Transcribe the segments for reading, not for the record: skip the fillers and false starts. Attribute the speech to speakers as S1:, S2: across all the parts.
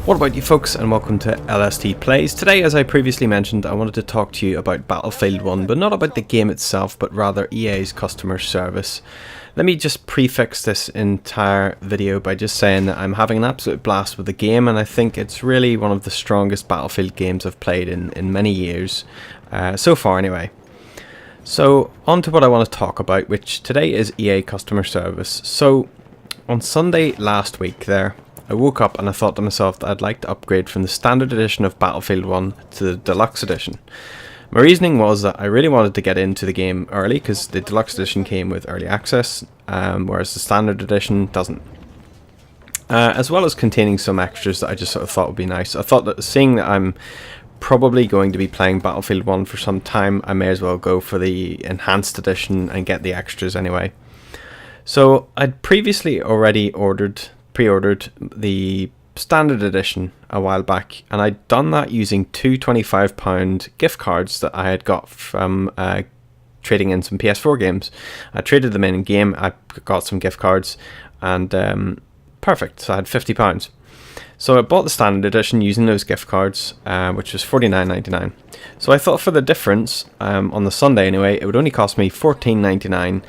S1: What about you folks, and welcome to LST Plays. Today, as I previously mentioned, I wanted to talk to you about Battlefield 1, but not about the game itself, but rather EA's customer service. Let me just prefix this entire video by just saying that I'm having an absolute blast with the game, and I think it's really one of the strongest Battlefield games I've played in many years, so far anyway. So, on to what I want to talk about, which today is EA customer service. So, on Sunday last week there, I woke up and I thought to myself that I'd like to upgrade from the standard edition of Battlefield 1 to the deluxe edition. My reasoning was that I really wanted to get into the game early because the deluxe edition came with early access, whereas the standard edition doesn't. As well as containing some extras that I just sort of thought would be nice. I thought that seeing that I'm probably going to be playing Battlefield 1 for some time, I may as well go for the enhanced edition and get the extras anyway. So I'd previously already pre-ordered the standard edition a while back, and I'd done that using two £25 gift cards that I had got from trading in some PS4 games. I traded them in game, I got some gift cards, and perfect, so I had £50. So I bought the standard edition using those gift cards, which was $49.99. So I thought for the difference, on the Sunday anyway, it would only cost me $14.99,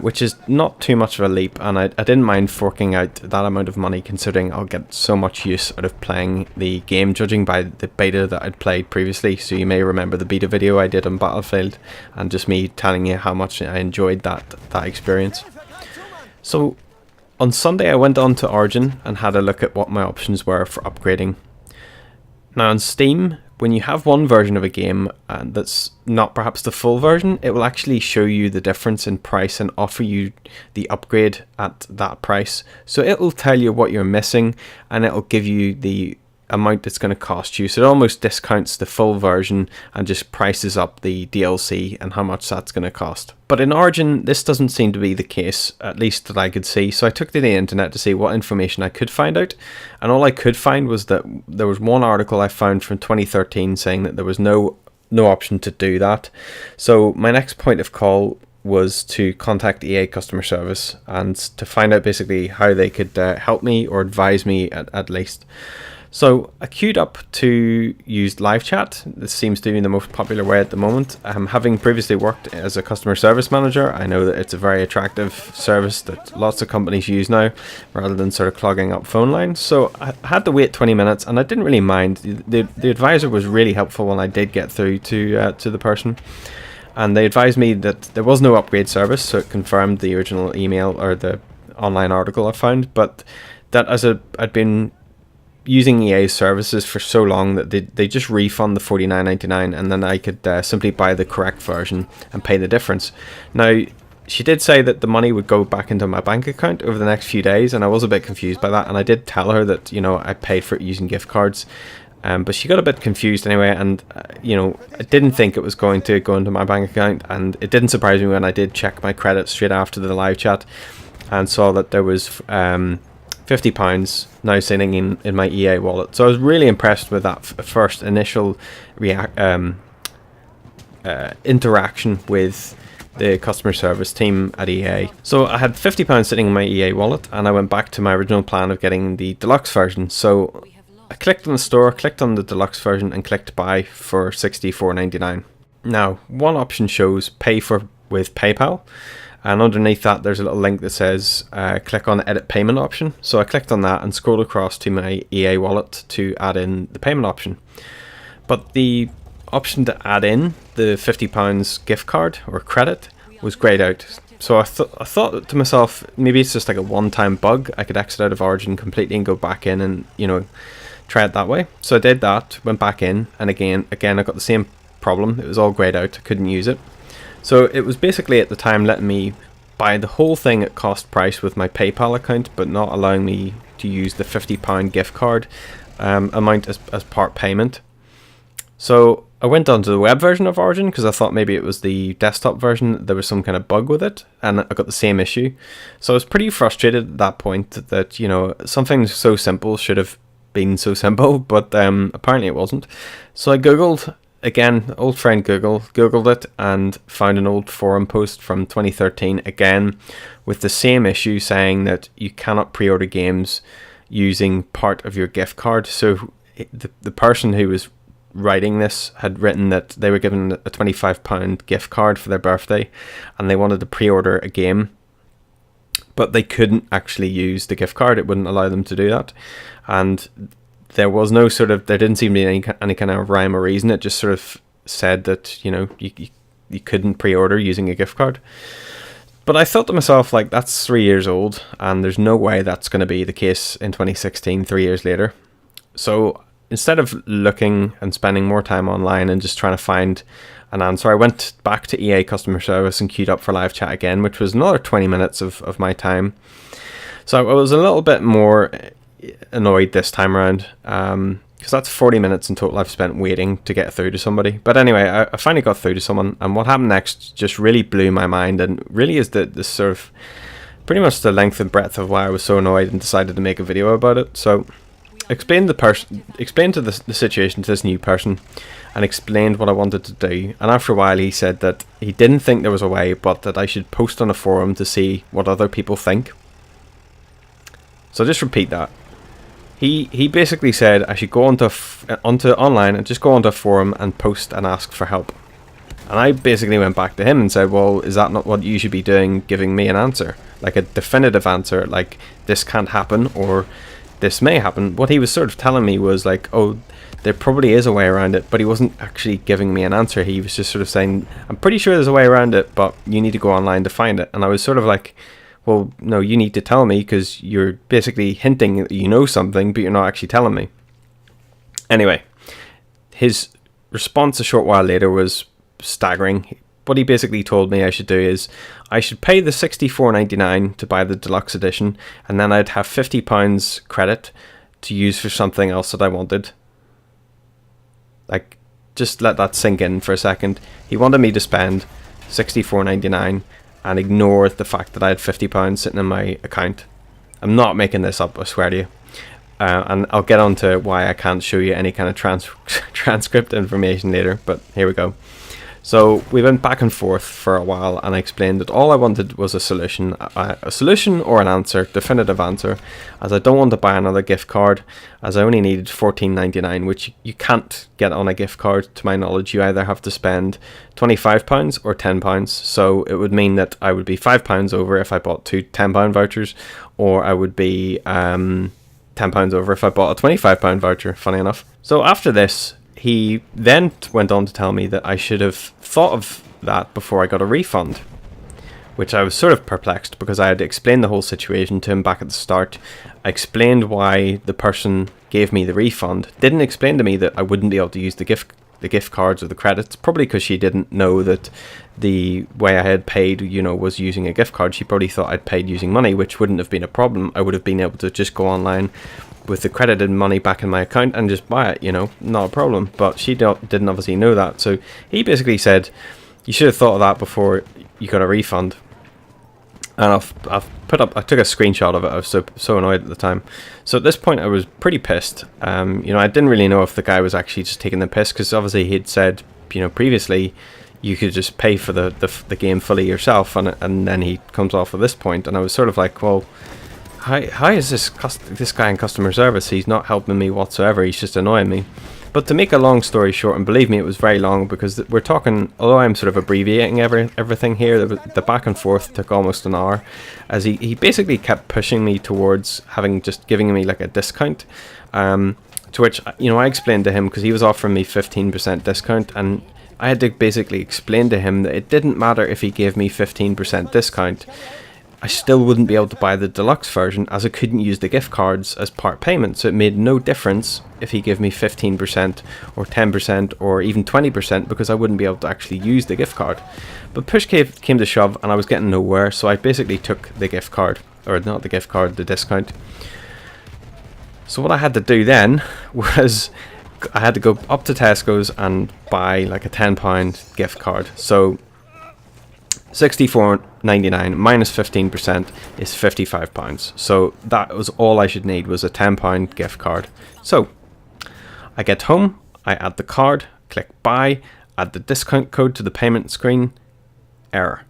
S1: which is not too much of a leap, and I didn't mind forking out that amount of money considering I'll get so much use out of playing the game, judging by the beta that I'd played previously. So you may remember the beta video I did on Battlefield and just me telling you how much I enjoyed that experience. So on Sunday I went on to Origin and had a look at what my options were for upgrading. Now on Steam, when you have one version of a game that's not perhaps the full version, it will actually show you the difference in price and offer you the upgrade at that price. So it will tell you what you're missing and it will give you the amount it's going to cost you. So it almost discounts the full version and just prices up the DLC and how much that's going to cost. But in Origin, this doesn't seem to be the case, at least that I could see. So I took to the internet to see what information I could find out. And all I could find was that there was one article I found from 2013 saying that there was no option to do that. So my next point of call was to contact EA customer service and to find out basically how they could help me or advise me at least. So I queued up to use live chat. This seems to be the most popular way at the moment. Having previously worked as a customer service manager, I know that it's a very attractive service that lots of companies use now rather than sort of clogging up phone lines. So I had to wait 20 minutes and I didn't really mind. The advisor was really helpful when I did get through to the person. And they advised me that there was no upgrade service, so it confirmed the original email or the online article I found, but that as I'd been using EA's services for so long that they just refund the $49.99 and then I could simply buy the correct version and pay the difference. Now, she did say that the money would go back into my bank account over the next few days, and I was a bit confused by that, and I did tell her that, you know, I paid for it using gift cards, but she got a bit confused anyway, and I didn't think it was going to go into my bank account, and it didn't surprise me when I did check my credit straight after the live chat and saw that there was £50 now sitting in my EA wallet. So I was really impressed with that first initial interaction with the customer service team at EA. So I had £50 sitting in my EA wallet and I went back to my original plan of getting the deluxe version. So I clicked on the store, clicked on the deluxe version and clicked buy for $64.99. Now, one option shows pay with PayPal. And underneath that, there's a little link that says click on edit payment option. So I clicked on that and scrolled across to my EA wallet to add in the payment option. But the option to add in the £50 gift card or credit was grayed out. So I thought to myself, maybe it's just like a one-time bug. I could exit out of Origin completely and go back in and, try it that way. So I did that, went back in, and again I got the same problem. It was all grayed out. I couldn't use it. So it was basically at the time letting me buy the whole thing at cost price with my PayPal account, but not allowing me to use the £50 gift card amount as part payment. So I went on to the web version of Origin because I thought maybe it was the desktop version, there was some kind of bug with it, and I got the same issue. So I was pretty frustrated at that point that, something so simple should have been so simple, but apparently it wasn't. So I Googled. Again, old friend Googled it and found an old forum post from 2013 again with the same issue saying that you cannot pre-order games using part of your gift card. So the person who was writing this had written that they were given a £25 gift card for their birthday and they wanted to pre-order a game, but they couldn't actually use the gift card. It wouldn't allow them to do that. And there was no there didn't seem to be any kind of rhyme or reason. It just sort of said that, you couldn't pre-order using a gift card. But I thought to myself, like, that's 3 years old, and there's no way that's going to be the case in 2016, 3 years later. So instead of looking and spending more time online and just trying to find an answer, I went back to EA customer service and queued up for live chat again, which was another 20 minutes of my time. So I was a little bit more annoyed this time around, because that's 40 minutes in total I've spent waiting to get through to somebody. But anyway, I finally got through to someone, and what happened next just really blew my mind, and really is the sort of pretty much the length and breadth of why I was so annoyed and decided to make a video about it. So explained the situation to this new person and explained what I wanted to do. And after a while he said that he didn't think there was a way, but that I should post on a forum to see what other people think. So just repeat that. He basically said I should go onto online and just go onto a forum and post and ask for help. And I basically went back to him and said, well, is that not what you should be doing, giving me an answer? Like a definitive answer, like this can't happen or this may happen. What he was sort of telling me was like, oh, there probably is a way around it, but he wasn't actually giving me an answer. He was just sort of saying, I'm pretty sure there's a way around it, but you need to go online to find it. And I was sort of like, well, no, you need to tell me, because you're basically hinting that you know something, but you're not actually telling me. Anyway, his response a short while later was staggering. What he basically told me I should do is I should pay the $64.99 to buy the deluxe edition, and then I'd have £50 credit to use for something else that I wanted. Like, just let that sink in for a second. He wanted me to spend $64.99 and ignore the fact that I had £50 sitting in my account. I'm not making this up, I swear to you. And I'll get on to why I can't show you any kind of transcript information later, but here we go. So we went back and forth for a while, and I explained that all I wanted was a solution or an answer, definitive answer, as I don't want to buy another gift card, as I only needed $14.99, which you can't get on a gift card, to my knowledge. You either have to spend £25 or £10, so it would mean that I would be £5 over if I bought two £10 vouchers, or I would be £10 over if I bought a £25 voucher, funny enough. So after this, he then went on to tell me that I should have thought of that before I got a refund, which I was sort of perplexed, because I had explained the whole situation to him back at the start. I explained why the person gave me the refund, didn't explain to me that I wouldn't be able to use the gift cards or the credits, probably because she didn't know that the way I had paid, was using a gift card. She probably thought I'd paid using money, which wouldn't have been a problem. I would have been able to just go online with the credited money back in my account and just buy it, not a problem. But she didn't obviously know that. So he basically said, you should have thought of that before you got a refund. And I took a screenshot of it. I was so annoyed at the time. So at this point I was pretty pissed. I didn't really know if the guy was actually just taking the piss, because obviously he'd said, previously you could just pay for the game fully yourself, and then he comes off at this point, and I was sort of like, well, how is this guy in customer service? He's not helping me whatsoever. He's just annoying me. But to make a long story short, and believe me, it was very long, because we're talking, although I'm sort of abbreviating everything here, the back and forth took almost an hour, as he basically kept pushing me towards giving me like a discount, to which, I explained to him, because he was offering me 15% discount, and I had to basically explain to him that it didn't matter if he gave me 15% discount. I still wouldn't be able to buy the deluxe version, as I couldn't use the gift cards as part payment, so it made no difference if he gave me 15% or 10% or even 20%, because I wouldn't be able to actually use the gift card. But push came to shove, and I was getting nowhere, so I basically took the gift card, or not the gift card, the discount. So what I had to do then was I had to go up to Tesco's and buy like a £10 gift card. So $64.99 minus 15% is £55. So that was all I should need, was a £10 gift card. So I get home, I add the card, click buy, add the discount code to the payment screen, error.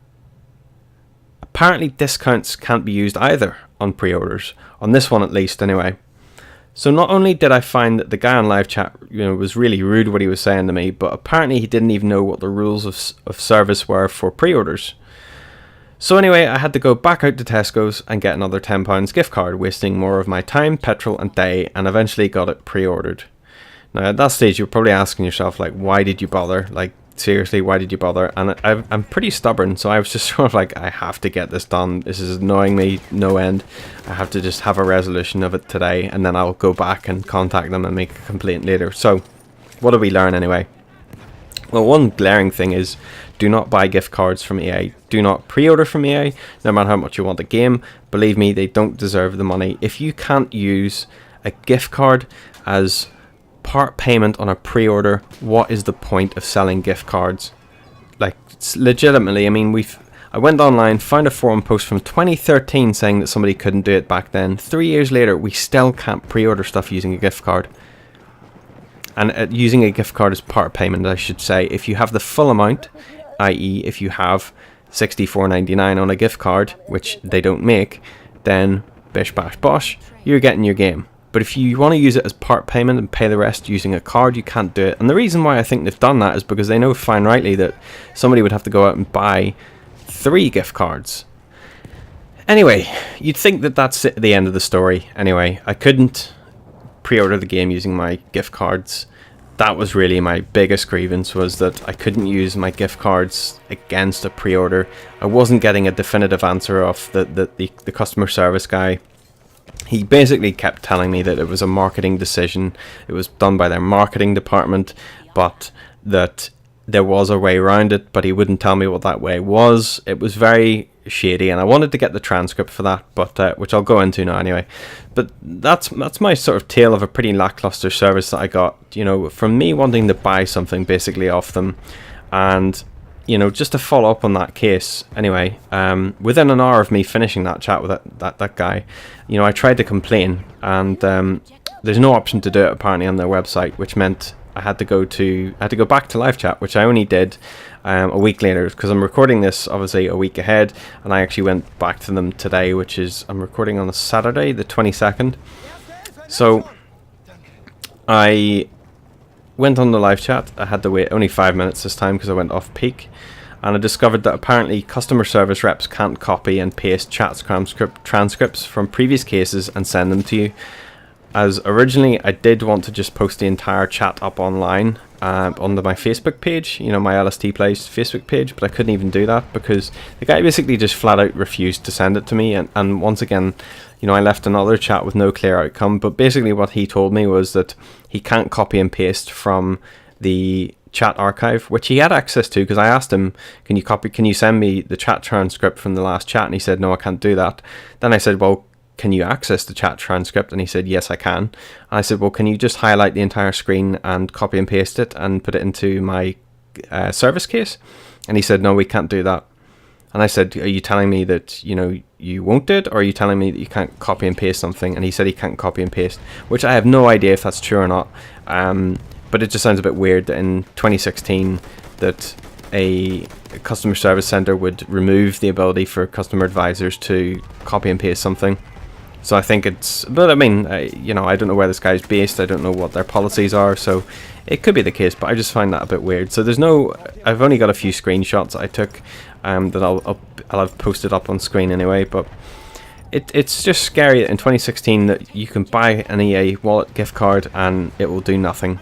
S1: Apparently discounts can't be used either on pre-orders, on this one at least anyway. So not only did I find that the guy on live chat, was really rude what he was saying to me, but apparently he didn't even know what the rules of service were for pre-orders. So anyway, I had to go back out to Tesco's and get another £10 gift card, wasting more of my time, petrol and day, and eventually got it pre-ordered. Now at that stage you're probably asking yourself, like, why did you bother? Like, seriously, why did you bother? And I'm pretty stubborn, so I was just sort of like, I have to get this done. This is annoying me no end. I have to just have a resolution of it today, and then I'll go back and contact them and make a complaint later. So what did we learn anyway? Well, one glaring thing is, do not buy gift cards from EA. Do not pre-order from EA, no matter how much you want the game. Believe me, they don't deserve the money. If you can't use a gift card as part payment on a pre-order, what is the point of selling gift cards? Like, legitimately, I mean, I went online, found a forum post from 2013 saying that somebody couldn't do it back then. 3 years later, we still can't pre-order stuff using a gift card. And using a gift card as part payment, I should say, if you have the full amount, i.e. if you have $64.99 on a gift card, which they don't make, then bish bash bosh, you're getting your game. But if you want to use it as part payment and pay the rest using a card, you can't do it. And the reason why I think they've done that is because they know fine rightly that somebody would have to go out and buy 3 gift cards. Anyway, you'd think that that's at the end of the story. Anyway, I couldn't pre-order the game using my gift cards. That was really my biggest grievance, was that I couldn't use my gift cards against a pre-order. I wasn't getting a definitive answer off the customer service guy. He basically kept telling me that it was a marketing decision. It was done by their marketing department, but that there was a way around it, but he wouldn't tell me what that way was. It was very shady, and I wanted to get the transcript for that, but which I'll go into now anyway. But that's my sort of tale of a pretty lackluster service that I got, from me wanting to buy something basically off them. And just to follow up on that case anyway, within an hour of me finishing that chat with that guy, I tried to complain, and there's no option to do it apparently on their website, which meant I had to go back to live chat, which I only did a week later, because I'm recording this obviously a week ahead, and I actually went back to them today, which is, I'm recording on a Saturday, the 22nd. So I went on the live chat. I had to wait only 5 minutes this time because I went off peak, and I discovered that apparently customer service reps can't copy and paste chat transcripts from previous cases and send them to you. As originally I did want to just post the entire chat up online onto my Facebook page, my LST Plays Facebook page, but I couldn't even do that because the guy basically just flat out refused to send it to me. And once again, I left another chat with no clear outcome, but basically what he told me was that he can't copy and paste from the chat archive, which he had access to, because I asked him, can you send me the chat transcript from the last chat? And he said, no, I can't do that. Then I said, well, can you access the chat transcript? And he said, yes, I can. And I said, well, can you just highlight the entire screen and copy and paste it and put it into my service case? And he said, no, we can't do that. And I said, are you telling me that, you won't do it? Or are you telling me that you can't copy and paste something? And he said he can't copy and paste, which I have no idea if that's true or not. But it just sounds a bit weird that in 2016 that a customer service center would remove the ability for customer advisors to copy and paste something. So I think but I mean, I don't know where this guy's based. I don't know what their policies are. So it could be the case, but I just find that a bit weird. So I've only got a few screenshots I took that I'll have posted up on screen anyway. But it's just scary that in 2016 that you can buy an EA wallet gift card and it will do nothing.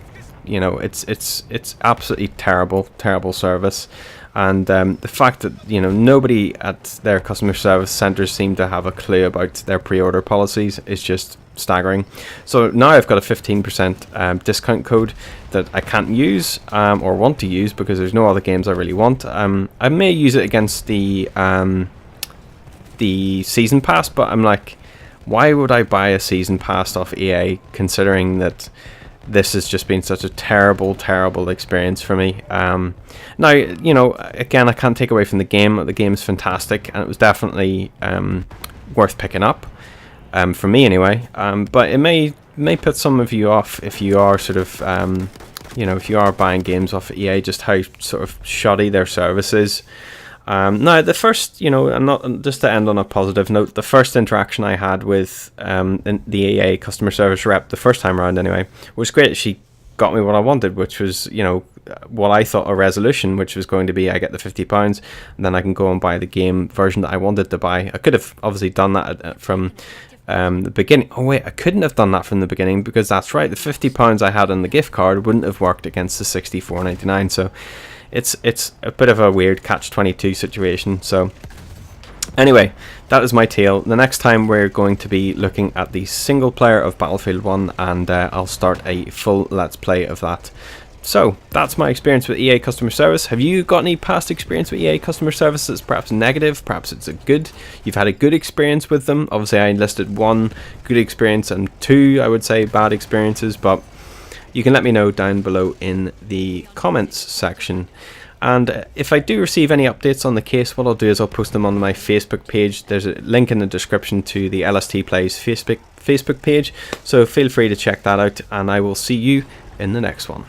S1: It's absolutely terrible service. And the fact that nobody at their customer service centers seem to have a clue about their pre-order policies is just staggering. So now I've got a 15% discount code that I can't use or want to use because there's no other games I really want. I may use it against the season pass, but I'm like, why would I buy a season pass off EA considering that this has just been such a terrible experience for me. Now, again, I can't take away from the game. The game is fantastic, and it was definitely worth picking up, for me anyway. But it may put some of you off if you are sort of, if you are buying games off EA, just how sort of shoddy their service is. Now, the first, and not just to end on a positive note, the first interaction I had with the EA customer service rep the first time around, anyway, was great. She got me what I wanted, which was, what I thought a resolution, which was going to be I get the £50 and then I can go and buy the game version that I wanted to buy. I could have obviously done that from the beginning. Oh wait, I couldn't have done that from the beginning, because that's right, the £50 I had on the gift card wouldn't have worked against the $64.99. So it's a bit of a weird catch-22 situation. So anyway, that is my tale. The next time we're going to be looking at the single player of Battlefield 1, and I'll start a full let's play of that. So that's my experience with EA customer service. Have you got any past experience with EA customer service that's perhaps negative? Perhaps it's you've had a good experience with them. Obviously I listed 1 good experience and 2, I would say, bad experiences, but you can let me know down below in the comments section. And if I do receive any updates on the case, what I'll do is I'll post them on my Facebook page. There's a link in the description to the LST Plays Facebook page, so feel free to check that out, and I will see you in the next one.